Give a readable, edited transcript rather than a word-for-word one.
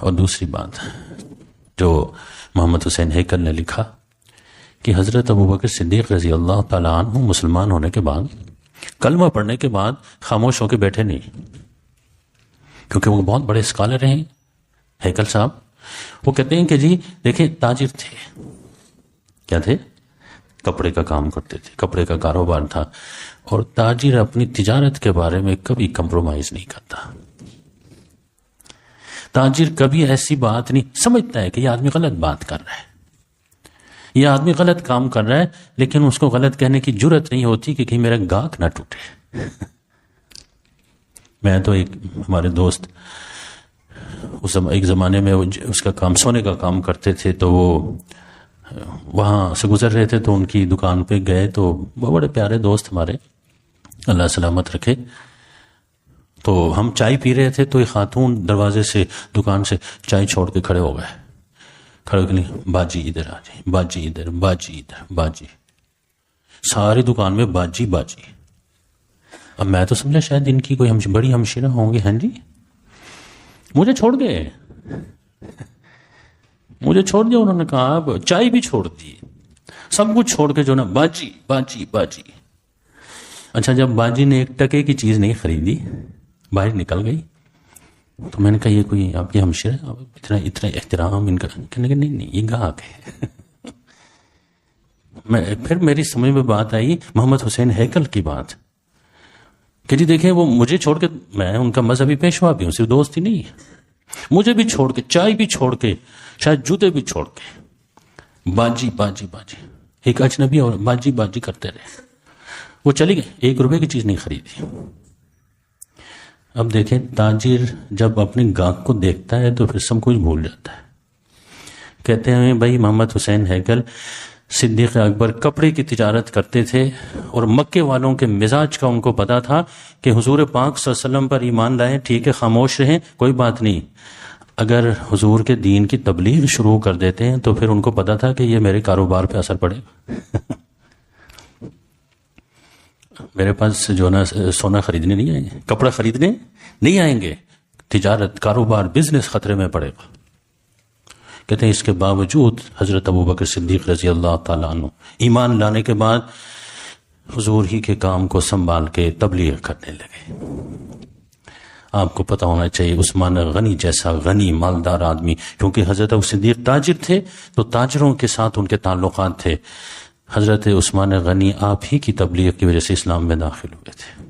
اور دوسری بات جو محمد حسین ہیکل نے لکھا کہ حضرت ابوبکر صدیق رضی اللہ تعالیٰ عنہ مسلمان ہونے کے بعد کلمہ پڑھنے کے بعد خاموش ہو کے بیٹھے نہیں، کیونکہ وہ بہت بڑے اسکالر ہیں ہیکل صاحب. وہ کہتے ہیں کہ جی دیکھیں تاجر تھے، کیا تھے؟ کپڑے کا کام کرتے تھے، کپڑے کا کاروبار تھا، اور تاجر اپنی تجارت کے بارے میں کبھی کمپرومائز نہیں کرتا. تاجر کبھی ایسی بات نہیں سمجھتا ہے کہ یہ آدمی غلط بات کر رہا ہے، یہ آدمی غلط کام کر رہا ہے، لیکن اس کو غلط کہنے کی جرت نہیں ہوتی کہ کہیں میرا گاہک نہ ٹوٹے. میں تو ایک ہمارے دوست ایک زمانے میں اس کا کام سونے کا کام کرتے تھے، تو وہ وہاں سے گزر رہے تھے تو ان کی دکان پہ گئے، تو وہ بڑے پیارے دوست ہمارے، اللہ سلامت رکھے. تو ہم چائے پی رہے تھے تو ایک خاتون دروازے سے دکان سے چائے چھوڑ کے کھڑے ہو گئے، کھڑے ہو کے باجی ادھر آ جائیں، باجی ادھر، باجی ادھر، باجی، ساری دکان میں باجی باجی. اب میں تو سمجھا شاید ان کی کوئی بڑی ہمشیرہ ہوں گے. ہاں جی، مجھے چھوڑ گئے، مجھے چھوڑ دیا. انہوں نے کہا اب چائے بھی چھوڑ دی، سب کچھ چھوڑ کے جو نا باجی باجی باجی. اچھا، جب باجی نے ایک ٹکے کی چیز نہیں خریدی، باہر نکل گئی، تو میں نے کہا یہ کوئی آپ کی ہمشیرہ، اتنا احترام ان کا؟ کہنے کہ نہیں یہ گاہک ہے. پھر میری سمجھ میں بات آئی محمد حسین ہیکل کی بات کہ جی دیکھیں وہ مجھے چھوڑ کے، میں ان کا مذہبی پیشوا بھی ہوں، صرف دوست ہی نہیں، مجھے بھی چھوڑ کے، چائے بھی چھوڑ کے، شاید جوتے بھی چھوڑ کے، باجی باجی باجی، ایک اجنبی اور باجی باجی کرتے رہے. وہ چلی گئی، 1 روپے کی چیز نہیں خریدی. اب دیکھیں تاجر جب اپنے گاہک کو دیکھتا ہے تو پھر سب کچھ بھول جاتا ہے. کہتے ہیں بھائی محمد حسین ہیکل صدیق اکبر کپڑے کی تجارت کرتے تھے، اور مکے والوں کے مزاج کا ان کو پتا تھا کہ حضور پاک صلی اللہ علیہ وسلم پر ایمان لائیں، ٹھیک ہے خاموش رہیں کوئی بات نہیں، اگر حضور کے دین کی تبلیغ شروع کر دیتے ہیں تو پھر ان کو پتا تھا کہ یہ میرے کاروبار پہ اثر پڑے گا. میرے پاس جو نا سونا خریدنے نہیں آئیں گے، کپڑا خریدنے نہیں آئیں گے، تجارت کاروبار بزنس خطرے میں پڑے گا. کہتے ہیں اس کے باوجود حضرت ابوبکر صدیق رضی اللہ تعالیٰ عنہ ایمان لانے کے بعد حضور ہی کے کام کو سنبھال کے تبلیغ کرنے لگے. آپ کو پتا ہونا چاہیے عثمان غنی جیسا غنی مالدار آدمی، کیونکہ حضرت ابو صدیق تاجر تھے تو تاجروں کے ساتھ ان کے تعلقات تھے. حضرت عثمان غنی آپ ہی کی تبلیغ کی وجہ سے اسلام میں داخل ہوئے تھے.